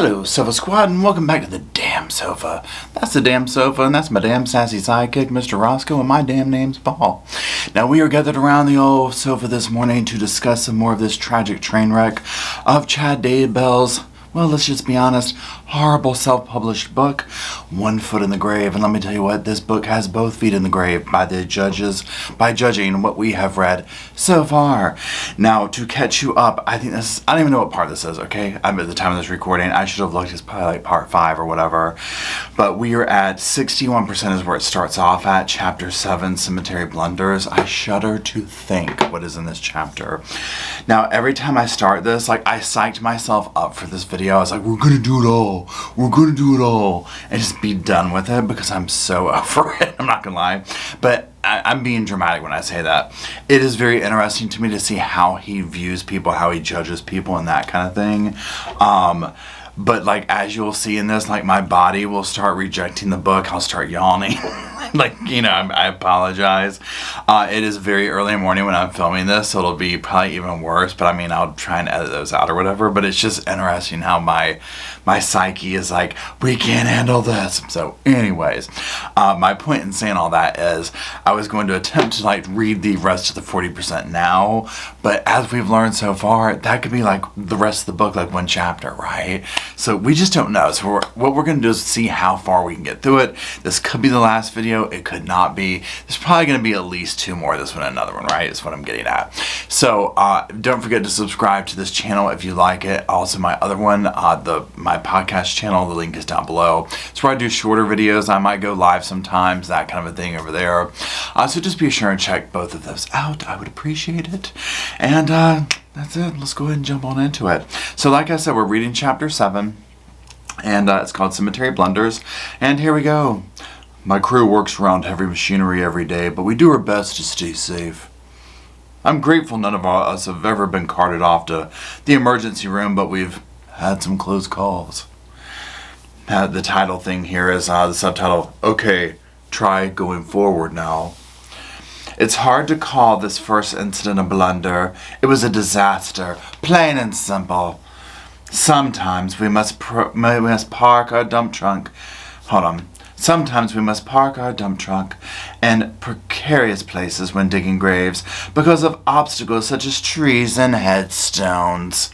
Hello, Sofa Squad, and welcome back to the damn sofa. That's the damn sofa, and that's my damn sassy sidekick, Mr. Roscoe, and my damn name's Paul. Now, we are gathered around the old sofa this morning to discuss some more of this tragic train wreck of Chad Daybell's, well, let's just be honest, horrible self-published book, One Foot in the Grave. And let me tell you what, this book has both feet in the grave by the judges, by judging what we have read so far. Now, to catch you up, I think this is, I don't even know what part this is, okay? I'm at the time of this recording. I should have looked, it's probably like part 5 or whatever. But we are at 61% is where it starts off at, chapter 7, Cemetery Blunders. I shudder to think what is in this chapter. Now, every time I start this, like, I psyched myself up for this video. I was like, we're gonna do it all. We're gonna do it all. And just be done with it because I'm so over it. I'm not gonna lie. But I'm being dramatic when I say that. It is very interesting to me to see how he views people, how he judges people and that kind of thing. But like, as you'll see in this, like, my body will start rejecting the book. I'll start yawning. Like, you know, I apologize. It is very early in the morning when I'm filming this, so it'll be probably even worse. But I mean, I'll try and edit those out or whatever. But it's just interesting how my psyche is like, we can't handle this. So anyways, my point in saying all that is I was going to attempt to like read the rest of the 40% now. But as we've learned so far, that could be like the rest of the book, like one chapter, right? So we just don't know. So what we're going to do is see how far we can get through it. This could be the last video. It could not be. There's probably going to be at least 2 more. This one and another one, right? Is what I'm getting at. So don't forget to subscribe to this channel if you like it. Also, my other one, my podcast channel, the link is down below. It's where I do shorter videos. I might go live sometimes, that kind of a thing over there. So just be sure and check both of those out. I would appreciate it. And that's it. Let's go ahead and jump on into it. So like I said, we're reading chapter 7. And it's called Cemetery Blunders. And here we go. My crew works around heavy machinery every day, but we do our best to stay safe. I'm grateful none of us have ever been carted off to the emergency room, but we've had some close calls. The title thing here is the subtitle, Okay, Try Going Forward Now. It's hard to call this first incident a blunder. It was a disaster, plain and simple. Sometimes we must park our dump truck. Sometimes we must park our dump truck in precarious places when digging graves because of obstacles such as trees and headstones.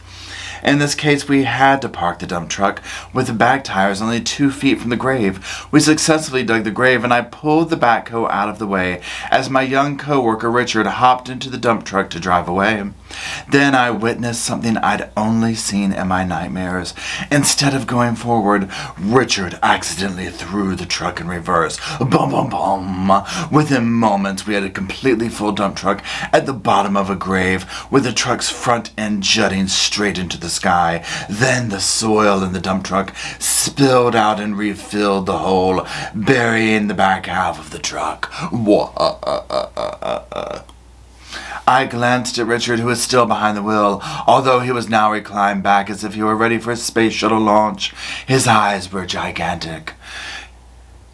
In this case, we had to park the dump truck with the back tires only 2 feet from the grave. We successfully dug the grave, and I pulled the backhoe out of the way as my young co-worker Richard hopped into the dump truck to drive away. Then I witnessed something I'd only seen in my nightmares. Instead of going forward, Richard accidentally threw the truck in reverse. Boom, boom, boom. Within moments, we had a completely full dump truck at the bottom of a grave, with the truck's front end jutting straight into the sky. Then the soil in the dump truck spilled out and refilled the hole, burying the back half of the truck. I glanced at Richard, who was still behind the wheel, although he was now reclined back as if he were ready for a space shuttle launch. His eyes were gigantic,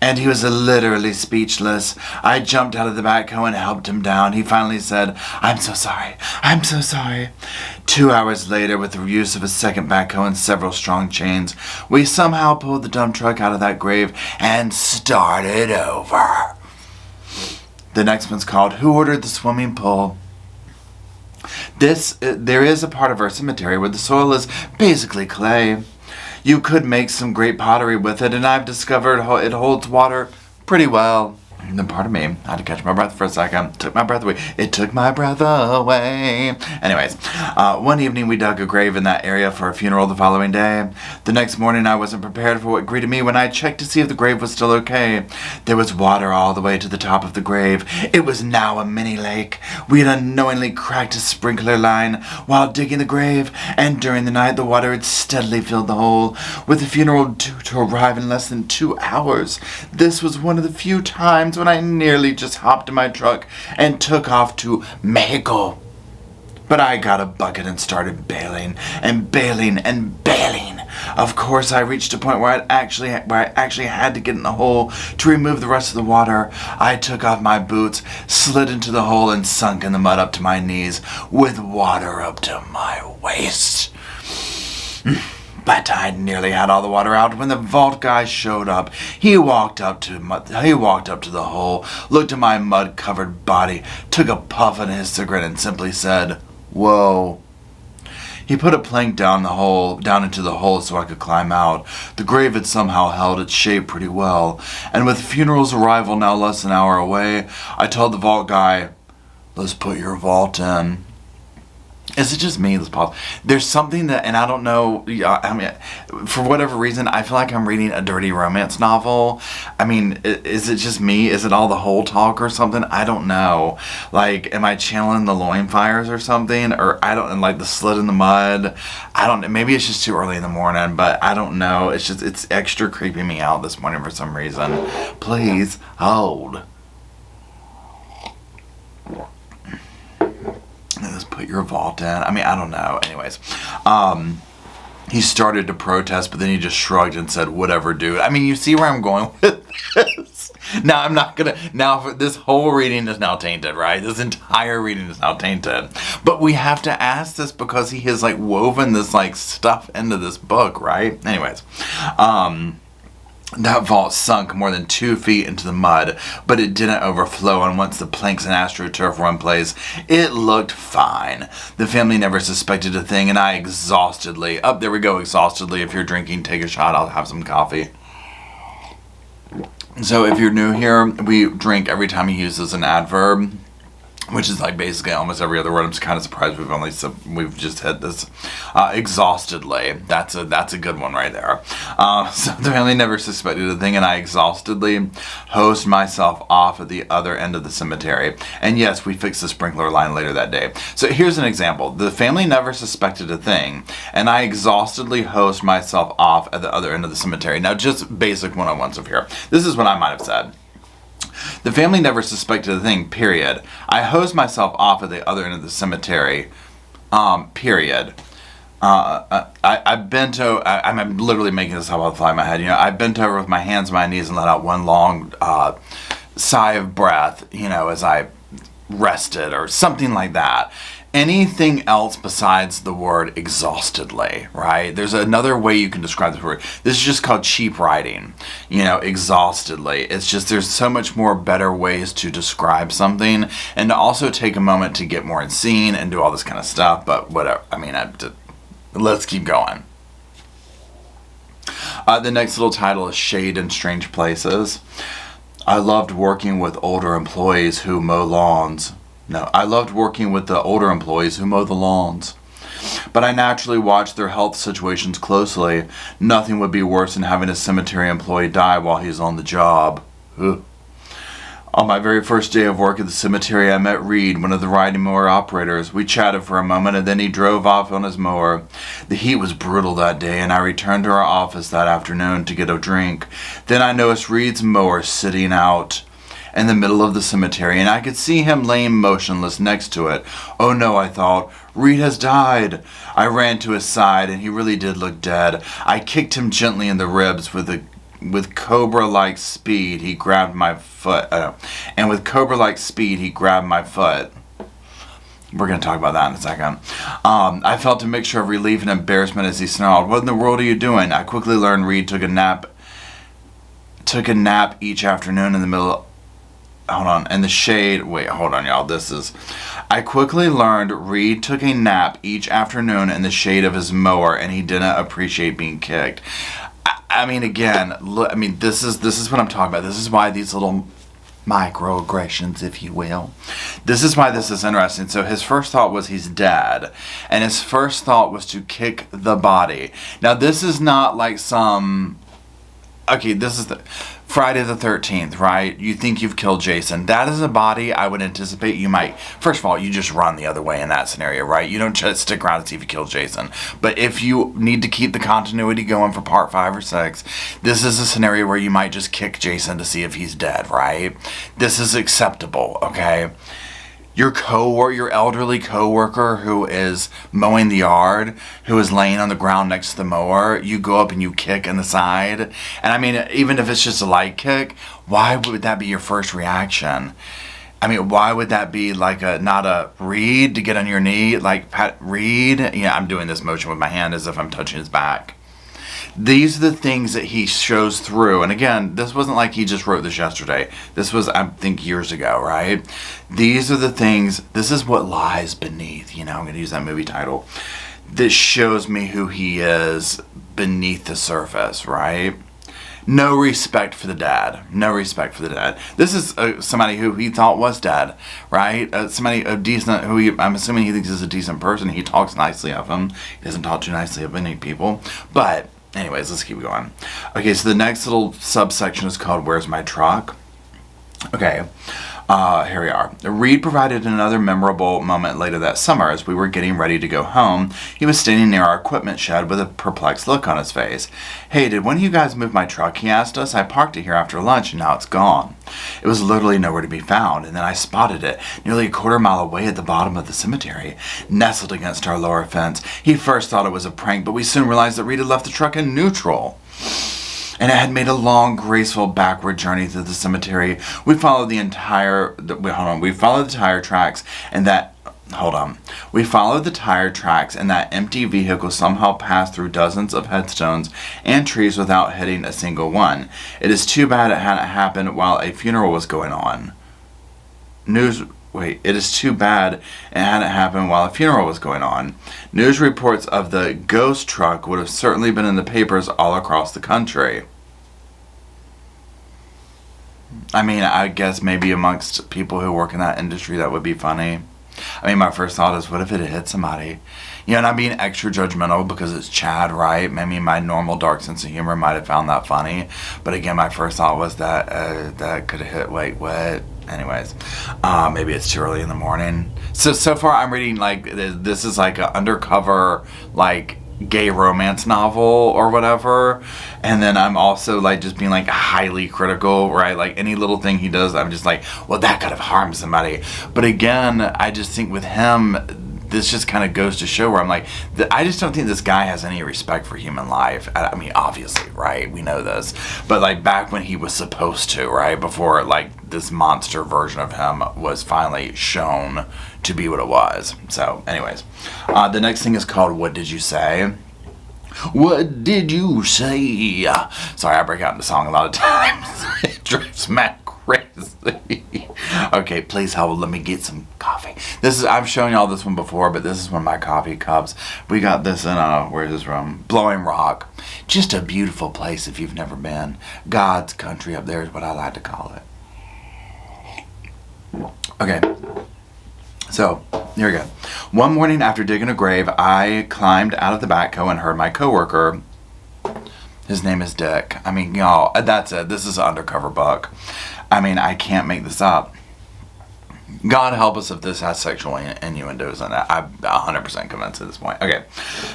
and he was literally speechless. I jumped out of the backhoe and helped him down. He finally said, I'm so sorry. I'm so sorry. 2 hours later, with the use of a second backhoe and several strong chains, we somehow pulled the dump truck out of that grave and started over. The next one's called Who Ordered the Swimming Pool? There is a part of our cemetery where the soil is basically clay. You could make some great pottery with it, and I've discovered it holds water pretty well. Pardon me, I had to catch my breath for a second. Took my breath away. It took my breath away. Anyways, one evening we dug a grave in that area for a funeral the following day. The next morning I wasn't prepared for what greeted me when I checked to see if the grave was still okay. There was water all the way to the top of the grave. It was now a mini lake. We had unknowingly cracked a sprinkler line while digging the grave, and during the night the water had steadily filled the hole. With the funeral due to arrive in less than 2 hours, this was one of the few times when I nearly just hopped in my truck and took off to Mexico. But I got a bucket and started bailing and bailing and bailing. Of course, I reached a point where I actually had to get in the hole to remove the rest of the water. I took off my boots, slid into the hole, and sunk in the mud up to my knees, with water up to my waist. But I nearly had all the water out when the vault guy showed up. He walked up to the hole, looked at my mud-covered body, took a puff on his cigarette, and simply said, "Whoa." He put a plank down into the hole so I could climb out. The grave had somehow held its shape pretty well, and with the funeral's arrival now less than an hour away, I told the vault guy, "Let's put your vault in." Is it just me? Let's pause. There's something that, and I don't know, I mean, for whatever reason, I feel like I'm reading a dirty romance novel. I mean, is it just me? Is it all the whole talk or something? I don't know. Like, am I channeling the loin fires or something? Or I don't, and like the slit in the mud. I don't, maybe it's just too early in the morning, but I don't know. It's extra creeping me out this morning for some reason. Please hold. Let's put your vault in. I mean, I don't know. Anyways, he started to protest, but then he just shrugged and said, "Whatever, dude." I mean, you see where I'm going with this. Now, I'm not gonna. Now, this whole reading is now tainted, right? This entire reading is now tainted. But we have to ask this because he has like woven this like stuff into this book, right? Anyways, that vault sunk more than 2 feet into the mud, but it didn't overflow, and once the planks and AstroTurf were in place, it looked fine. The family never suspected a thing, and I exhaustedly, there we go, exhaustedly. If you're drinking, take a shot. I'll have some coffee. So if you're new here, we drink every time he uses an adverb, which is like basically almost every other word. I'm just kind of surprised we've just hit this exhaustedly. That's a good one right there. So the family never suspected a thing, and I exhaustedly hosed myself off at the other end of the cemetery. And yes, we fixed the sprinkler line later that day. So here's an example. The family never suspected a thing, and I exhaustedly hosed myself off at the other end of the cemetery. Now, just basic 101s of here. This is what I might have said. The family never suspected a thing, period. I hosed myself off at the other end of the cemetery, period. I bent over, I'm literally making this up on the fly in my head, I bent over with my hands on my knees and let out one long sigh of breath, as I rested or something like that. Anything else besides the word exhaustedly, right? There's another way you can describe this word. This is just called cheap writing, exhaustedly. It's just there's so much more better ways to describe something and to also take a moment to get more in scene and do all this kind of stuff, but whatever. I mean, let's keep going. The next little title is Shade in Strange Places. I loved working with older employees who mow lawns. I loved working with the older employees who mow the lawns. But I naturally watched their health situations closely. Nothing would be worse than having a cemetery employee die while he's on the job. Ugh. On my very first day of work at the cemetery, I met Reed, one of the riding mower operators. We chatted for a moment, and then he drove off on his mower. The heat was brutal that day, and I returned to our office that afternoon to get a drink. Then I noticed Reed's mower sitting out in the middle of the cemetery, and I could see him laying motionless next to it. Oh no, I thought, Reed has died. I ran to his side, and he really did look dead. I kicked him gently in the ribs with cobra-like speed. He grabbed my foot, and with cobra-like speed, he grabbed my foot. We're going to talk about that in a second. I felt a mixture of relief and embarrassment as he snarled, "What in the world are you doing?" I quickly learned Reed took a nap each afternoon in the middle. In the shade. Wait, hold on, y'all. I quickly learned Reed took a nap each afternoon in the shade of his mower, and he didn't appreciate being kicked. I mean, again, look, this is what I'm talking about. This is why these little microaggressions, if you will. This is why this is interesting. So his first thought was he's dead, and his first thought was to kick the body. Now, this is not like some. Okay, this is the Friday the 13th, right? You think you've killed Jason. That is a body I would anticipate you might. First of all, you just run the other way in that scenario, right? You don't just stick around to see if you kill Jason. But if you need to keep the continuity going for part 5 or 6, this is a scenario where you might just kick Jason to see if he's dead, right? This is acceptable, okay? Your elderly coworker who is mowing the yard, who is laying on the ground next to the mower, you go up and you kick in the side. And I mean, even if it's just a light kick, why would that be your first reaction? I mean, why would that be like not a Reed to get on your knee, like Reed? Yeah, I'm doing this motion with my hand as if I'm touching his back. These are the things that he shows through. And again, this wasn't like he just wrote this yesterday. This was, I think, years ago, right? These are the things, this is what lies beneath, I'm going to use that movie title. This shows me who he is beneath the surface, right? No respect for the dad. No respect for the dad. This is somebody who he thought was dead, right? Somebody decent, I'm assuming he thinks is a decent person. He talks nicely of him. He doesn't talk too nicely of any people. But anyways, let's keep going. Okay, so the next little subsection is called Where's My Truck? Okay. Here we are. Reed provided another memorable moment later that summer as we were getting ready to go home. He was standing near our equipment shed with a perplexed look on his face. "Hey, did one of you guys move my truck?" he asked us. "I parked it here after lunch and now it's gone." It was literally nowhere to be found, and then I spotted it nearly a quarter-mile away at the bottom of the cemetery, nestled against our lower fence. He first thought it was a prank, but we soon realized that Reed had left the truck in neutral, and it had made a long, graceful backward journey through the cemetery. We followed the tire tracks, and that empty vehicle somehow passed through dozens of headstones and trees without hitting a single one. It is too bad it hadn't happened while a funeral was going on. It is too bad it hadn't happened while a funeral was going on. News reports of the ghost truck would have certainly been in the papers all across the country. I mean, I guess maybe amongst people who work in that industry that would be funny. I mean, my first thought is, what if it had hit somebody? And I'm being extra judgmental because it's Chad, right? Maybe my normal dark sense of humor might have found that funny. But again, my first thought was that that could have hit, what? Anyways, maybe it's too early in the morning. So far I'm reading, this is like an undercover, gay romance novel or whatever, and then I'm also just being highly critical, right? Any little thing he does, I'm just well, that could have harmed somebody. But again, I just think with him, this just kind of goes to show where I'm I just don't think this guy has any respect for human life. I mean, obviously, right? We know this, but back when he was supposed to, right? Before this monster version of him was finally shown to be what it was. So anyways, the next thing is called What Did You Say? What did you say? Sorry, I break out into song a lot of times. It drives Matt crazy. Okay, please hold. Let me get some coffee. I've shown y'all this one before, but this is one of my coffee cups. We got this in where is this from? Blowing Rock. Just a beautiful place if you've never been. God's country up there is what I like to call it. Okay. So, here we go. One morning after digging a grave, I climbed out of the backhoe and heard my coworker. His name is Dick. I mean, y'all, that's it. This is an undercover book. I mean, I can't make this up. God help us if this has sexual innuendos in it. I'm 100% convinced at this point. Okay,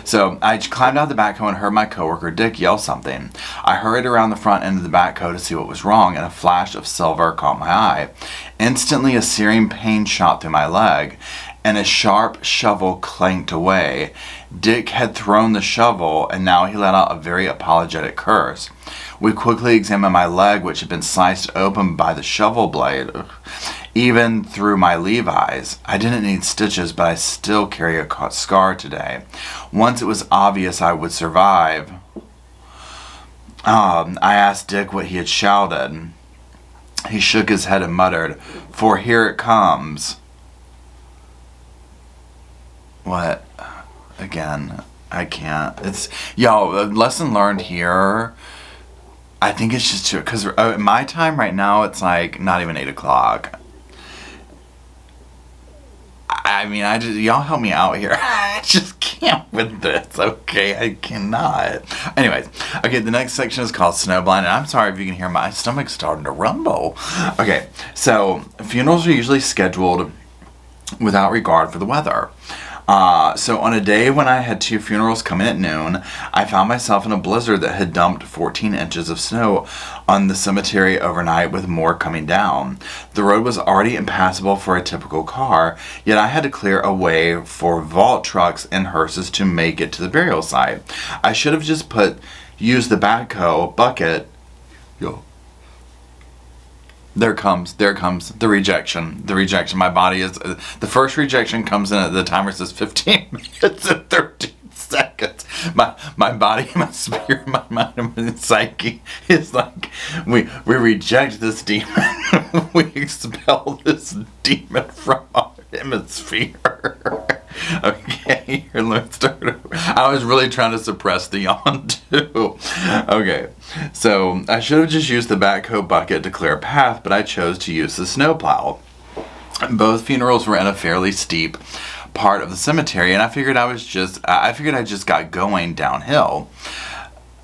so I climbed out of the backhoe and heard my coworker Dick yell something. I hurried around the front end of the backhoe to see what was wrong, and a flash of silver caught my eye. Instantly, a searing pain shot through my leg, and a sharp shovel clanked away. Dick had thrown the shovel, and now he let out a very apologetic curse. We quickly examined my leg, which had been sliced open by the shovel blade. Even through my Levi's. I didn't need stitches, but I still carry a scar today. Once it was obvious I would survive, I asked Dick what he had shouted. He shook his head and muttered, "For here it comes." What? Again, I can't. Y'all, lesson learned here. I think it's just too, because my time right now, it's not even 8 o'clock. I mean, y'all help me out here. I just can't with this, okay? I cannot. Anyways, okay, the next section is called Snowblind, and I'm sorry if you can hear my stomach starting to rumble. Okay, so funerals are usually scheduled without regard for the weather. So on a day when I had 2 funerals come in at noon, I found myself in a blizzard that had dumped 14 inches of snow on the cemetery overnight, with more coming down. The road was already impassable for a typical car, yet I had to clear a way for vault trucks and hearses to make it to the burial site. I should have just used the backhoe bucket. Yo. There comes the rejection. The rejection. My body is, the first rejection comes in at the timer says 15 minutes and 13 seconds. my body, my spirit, my mind, and my psyche is like, we reject this demon. We expel this demon from our hemisphere. Okay, here, let's start over. I was really trying to suppress the yawn too. Okay, so I should have just used the backhoe bucket to clear a path, but I chose to use the snowplow. Both funerals were in a fairly steep part of the cemetery, and I figured I just got going downhill.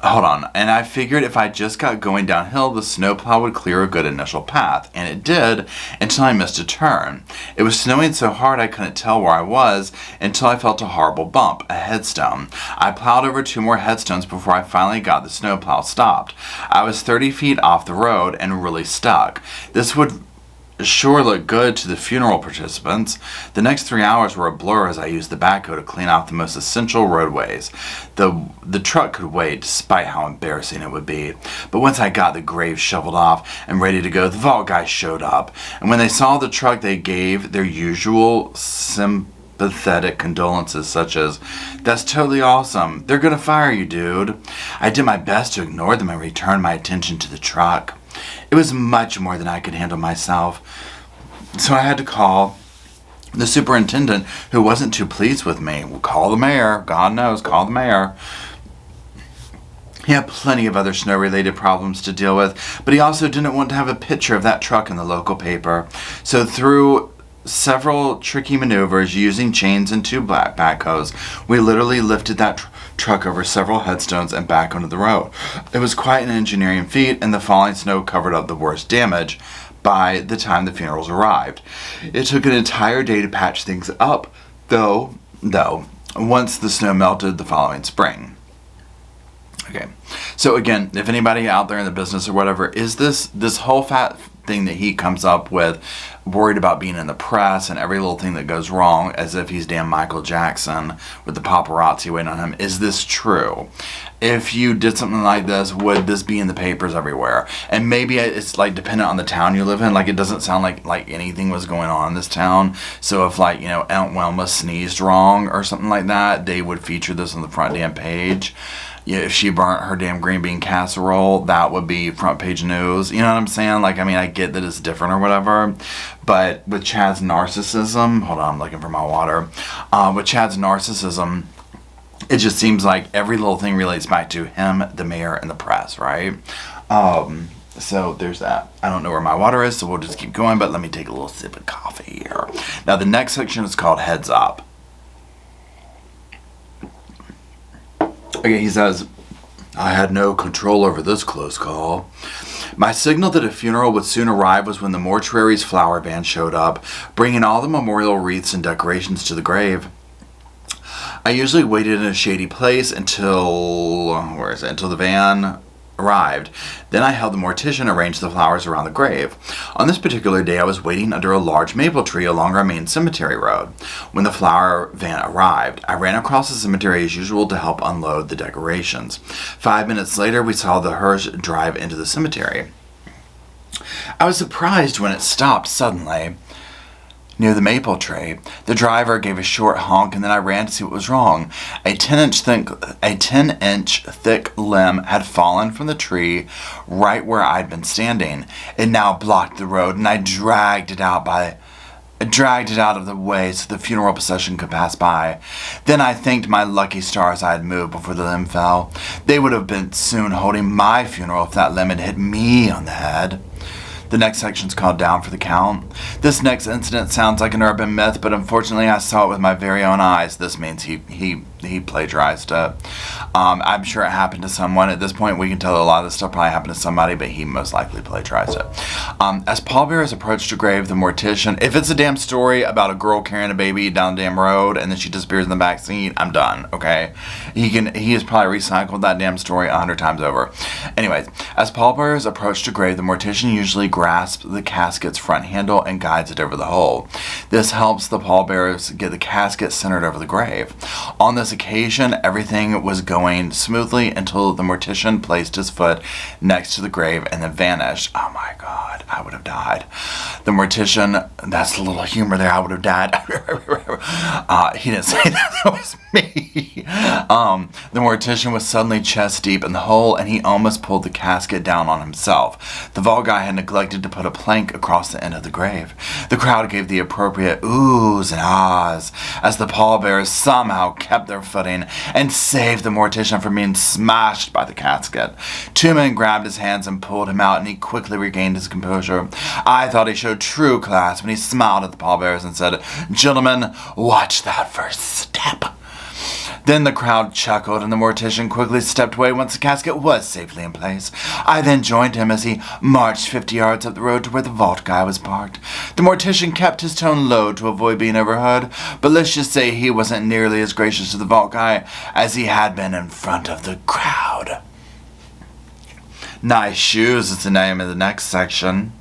Hold on. And I figured if I just got going downhill, the snowplow would clear a good initial path. And it did, until I missed a turn. It was snowing so hard I couldn't tell where I was until I felt a horrible bump, a headstone. I plowed over 2 more headstones before I finally got the snowplow stopped. I was 30 feet off the road and really stuck. This would sure looked good to the funeral participants. The next 3 hours were a blur as I used the backhoe to clean out the most essential roadways. The truck could wait, despite how embarrassing it would be. But once I got the grave shoveled off and ready to go, the vault guys showed up. And when they saw the truck, they gave their usual sympathetic condolences, such as, "That's totally awesome. They're gonna fire you, dude." I did my best to ignore them and return my attention to the truck. It was much more than I could handle myself, so I had to call the superintendent, who wasn't too pleased with me. We'll call the mayor. God knows, call the mayor. He had plenty of other snow-related problems to deal with, but he also didn't want to have a picture of that truck in the local paper. So through several tricky maneuvers using chains and 2 black backhoes, we literally lifted that truck over several headstones and back onto the road. It was quite an engineering feat, and the falling snow covered up the worst damage by the time the funerals arrived. It took an entire day to patch things up, though, once the snow melted the following spring. Okay, so again, if anybody out there in the business or whatever, is this whole fat thing that he comes up with, worried about being in the press and every little thing that goes wrong, as if he's damn Michael Jackson with the paparazzi waiting on him, is this true? If you did something like this, would this be in the papers everywhere? And maybe it's like dependent on the town you live in. Like, it doesn't sound like anything was going on in this town. So if, like, you know, Aunt Wilma sneezed wrong or something like that, they would feature this on the front damn page. Yeah, if she burnt her damn green bean casserole, that would be front page news. You know what I'm saying? Like, I mean, I get that it's different or whatever, but with Chad's narcissism, hold on, I'm looking for my water. With Chad's narcissism, it just seems like every little thing relates back to him, the mayor, and the press, right? So there's that. I don't know where my water is, so we'll just keep going, but let me take a little sip of coffee here. Now, the next section is called Heads Up. Okay, he says, "I had no control over this close call. My signal that a funeral would soon arrive was when the mortuary's flower van showed up, bringing all the memorial wreaths and decorations to the grave. I usually waited in a shady place until the van arrived. Then I helped the mortician arrange the flowers around the grave. On this particular day, I was waiting under a large maple tree along our main cemetery road. When the flower van arrived, I ran across the cemetery as usual to help unload the decorations. 5 minutes later, we saw the hearse drive into the cemetery. I was surprised when it stopped suddenly near the maple tree. The driver gave a short honk, and then I ran to see what was wrong. A 10-inch thick limb had fallen from the tree right where I'd been standing. It now blocked the road, and I dragged it out of the way so the funeral procession could pass by. Then I thanked my lucky stars I had moved before the limb fell. They would have been soon holding my funeral if that limb had hit me on the head." The next section is called Down for the Count. This next incident sounds like an urban myth, but unfortunately I saw it with my very own eyes. This means he plagiarized it. I'm sure it happened to someone. At this point, we can tell a lot of this stuff probably happened to somebody, but he most likely plagiarized it. As pallbearers approached the grave, the mortician, if it's a damn story about a girl carrying a baby down the damn road and then she disappears in the back seat, I'm done, okay? He has probably recycled that damn story 100 times over. Anyways, as pallbearers approached the grave, the mortician usually grasps the casket's front handle and guides it over the hole. This helps the pallbearers get the casket centered over the grave. On this occasion, everything was going smoothly until the Mortician placed his foot next to the grave and then vanished. Oh my God, I would have died. The Mortician, that's a little humor there, I would have died. He didn't say that, that was me. The Mortician was suddenly chest deep in the hole, and he almost pulled the casket down on himself. The vault guy had neglected to put a plank across the end of the grave. The crowd gave the appropriate oohs and ahs as the pallbearers somehow kept their footing and saved the Mortician from being smashed by the casket. Two men grabbed his hands and pulled him out, and he quickly regained his composure. I thought he showed true class when he smiled at the pallbearers and said, "Gentlemen, watch that first step." Then the crowd chuckled, and the Mortician quickly stepped away once the casket was safely in place. I then joined him as he marched 50 yards up the road to where the vault guy was parked. The Mortician kept his tone low to avoid being overheard, but let's just say he wasn't nearly as gracious to the vault guy as he had been in front of the crowd. Nice Shoes is the name of the next section.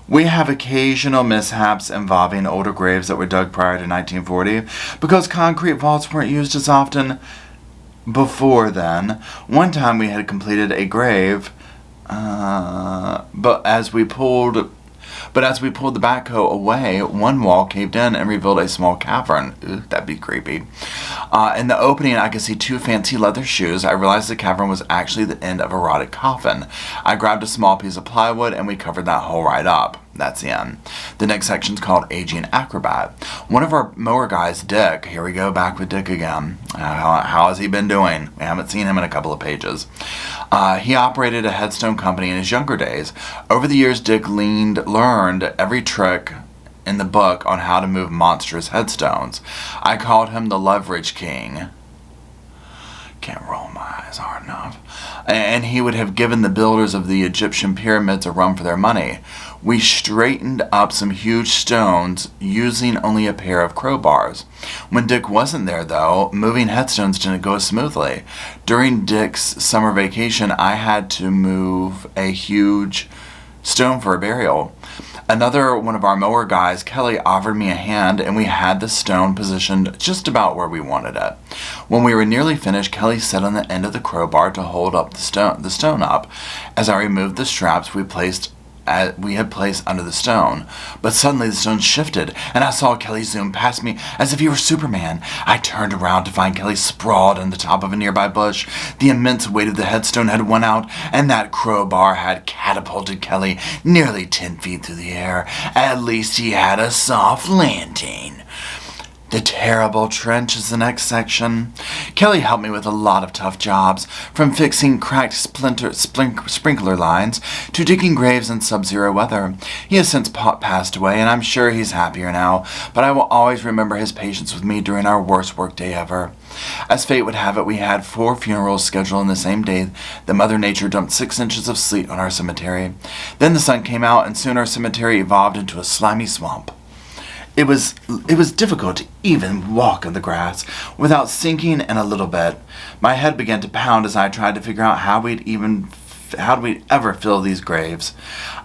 We have occasional mishaps involving older graves that were dug prior to 1940 because concrete vaults weren't used as often before then. One time we had completed a grave, but as we pulled the backhoe away, one wall caved in and revealed a small cavern. Ooh, that'd be creepy. In the opening, I could see two fancy leather shoes. I realized the cavern was actually the end of a rotted coffin. I grabbed a small piece of plywood and we covered that hole right up. That's the end. The next section's called Aging Acrobat. One of our mower guys, Dick, here we go back with Dick again. How has he been doing? We haven't seen him in a couple of pages. He operated a headstone company in his younger days. Over the years, Dick learned every trick in the book on how to move monstrous headstones. I called him the Leverage King. Can't roll my eyes hard enough. And he would have given the builders of the Egyptian pyramids a run for their money. We straightened up some huge stones using only a pair of crowbars. When Dick wasn't there, though, moving headstones didn't go smoothly. During Dick's summer vacation, I had to move a huge stone for a burial. Another one of our mower guys, Kelly, offered me a hand, and we had the stone positioned just about where we wanted it. When we were nearly finished, Kelly sat on the end of the crowbar to hold up the stone up. As I removed the straps we had placed under the stone, but suddenly the stone shifted, and I saw Kelly zoom past me as if he were Superman. I turned around to find Kelly sprawled on the top of a nearby bush. The immense weight of the headstone had won out, and that crowbar had catapulted Kelly nearly 10 feet through the air. At least he had a soft landing. The terrible trench is the next section. Kelly helped me with a lot of tough jobs, from fixing cracked sprinkler lines to digging graves in sub-zero weather. He has since passed away, and I'm sure he's happier now, but I will always remember his patience with me during our worst work day ever. As fate would have it, we had 4 funerals scheduled on the same day that Mother Nature dumped 6 inches of sleet on our cemetery. Then the sun came out, and soon our cemetery evolved into a slimy swamp. It was difficult to even walk on the grass without sinking in a little bit. My head began to pound as I tried to figure out how we'd ever fill these graves.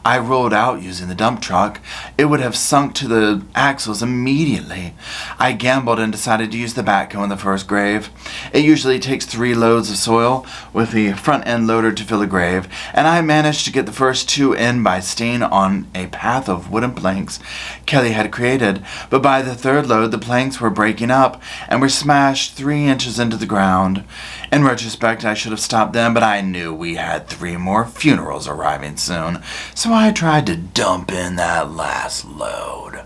I rolled out using the dump truck. It would have sunk to the axles immediately. I gambled and decided to use the backhoe in the first grave. It usually takes 3 loads of soil with the front end loader to fill a grave, and I managed to get the first 2 in by staying on a path of wooden planks Kelly had created, but by the 3rd load the planks were breaking up and were smashed 3 inches into the ground. In retrospect, I should have stopped then, but I knew we had 3 more funerals arriving soon, so I tried to dump in that last load.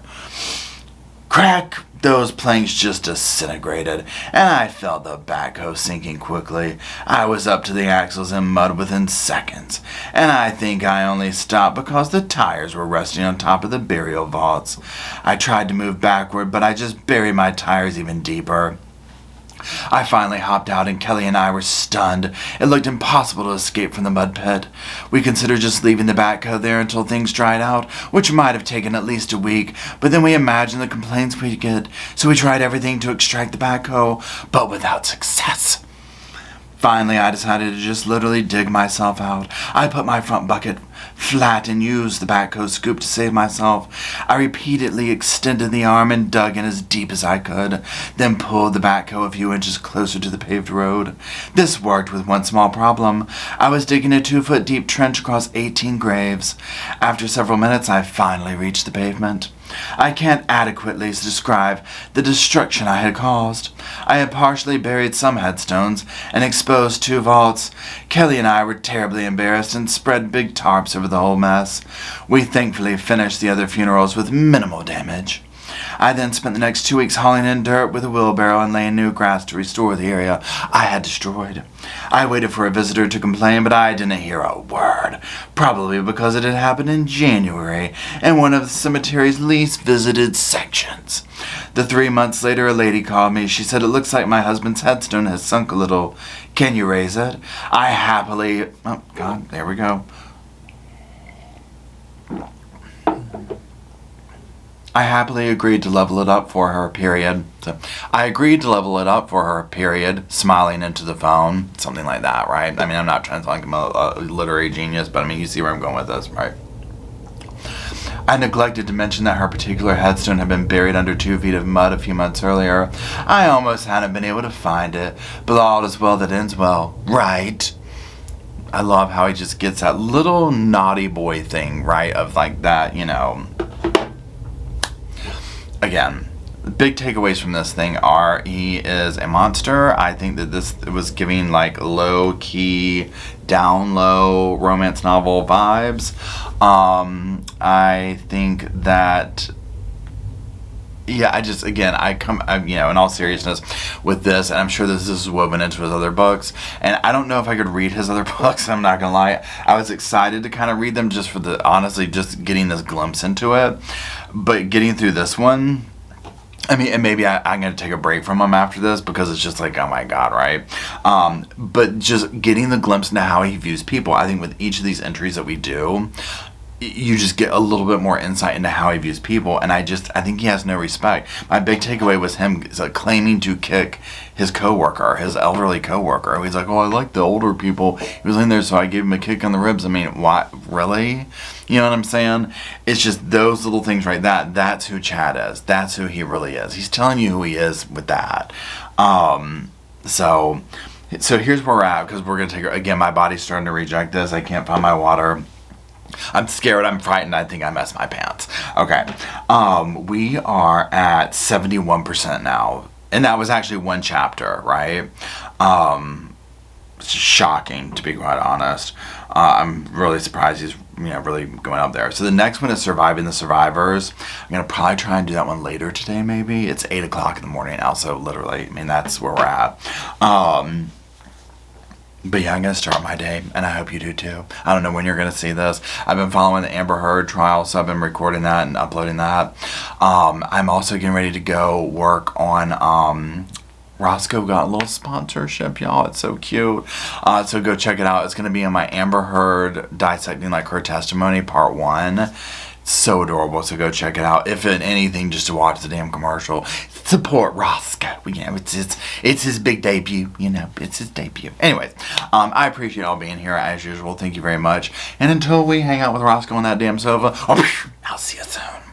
Crack! Those planks just disintegrated, and I felt the backhoe sinking quickly. I was up to the axles in mud within seconds, and I think I only stopped because the tires were resting on top of the burial vaults. I tried to move backward, but I just buried my tires even deeper. I finally hopped out, and Kelly and I were stunned. It looked impossible to escape from the mud pit. We considered just leaving the backhoe there until things dried out, which might have taken at least a week, but then we imagined the complaints we'd get, so we tried everything to extract the backhoe, but without success. Finally, I decided to just literally dig myself out. I put my front bucket flat and used the backhoe scoop to save myself. I repeatedly extended the arm and dug in as deep as I could, then pulled the backhoe a few inches closer to the paved road. This worked with one small problem. I was digging a 2-foot deep trench across 18 graves. After several minutes, I finally reached the pavement. I can't adequately describe the destruction I had caused. I had partially buried some headstones and exposed 2 vaults. Kelly and I were terribly embarrassed and spread big tarps over the whole mess. We thankfully finished the other funerals with minimal damage. I then spent the next 2 weeks hauling in dirt with a wheelbarrow and laying new grass to restore the area I had destroyed. I waited for a visitor to complain, but I didn't hear a word, probably because it had happened in January in one of the cemetery's least visited sections. 3 months later, a lady called me. She said, "It looks like my husband's headstone has sunk a little. Can you raise it?" Oh God, there we go. I happily agreed to level it up for her, period. So I agreed to level it up for her, period, smiling into the phone. Something like that, right? I mean, I'm not trying to sound like I'm a literary genius, but I mean, you see where I'm going with this, right? I neglected to mention that her particular headstone had been buried under 2 feet of mud a few months earlier. I almost hadn't been able to find it, but all is well that ends well, right? I love how he just gets that little naughty boy thing, right, of like that, you know. Again, the big takeaways from this thing are he is a monster. I think that this was giving like low-key, down-low romance novel vibes. I think that, yeah, in all seriousness with this, and I'm sure this is woven into his other books, and I don't know if I could read his other books, I'm not gonna lie. I was excited to kind of read them just for honestly, just getting this glimpse into it. But getting through this one, I mean, and maybe I'm going to take a break from him after this because it's just like, oh my God, right? But just getting the glimpse into how he views people, I think with each of these entries that we do, you just get a little bit more insight into how he views people, and I think he has no respect. My big takeaway was him claiming to kick his coworker, his elderly coworker. He's like, "Oh, I like the older people." He was in there, so I gave him a kick on the ribs. I mean, what? Really? You know what I'm saying? It's just those little things right that's who Chad is. That's who he really is. He's telling you who he is with that. So here's where we're at, because we're going to take, again, my body's starting to reject this. I can't find my water. I'm scared, I'm frightened, I think I messed my pants. Okay, we are at 71% now, and that was actually one chapter, right? It's shocking, to be quite honest. I'm really surprised he's really going up there. So the next one is Surviving the Survivors. I'm going to probably try and do that one later today, maybe. It's 8 o'clock in the morning now, so literally, I mean, that's where we're at. But yeah, I'm going to start my day, and I hope you do too. I don't know when you're going to see this. I've been following the Amber Heard trial, so I've been recording that and uploading that. I'm also getting ready to go work on Roscoe got a little sponsorship, y'all. It's so cute. So go check it out. It's going to be in my Amber Heard Dissecting Like Her Testimony Part 1. So adorable, so go check it out. If in anything, just to watch the damn commercial. Support Roscoe. It's his big debut. It's his debut. Anyways, I appreciate all being here as usual. Thank you very much. And until we hang out with Roscoe on that damn sofa, I'll see you soon.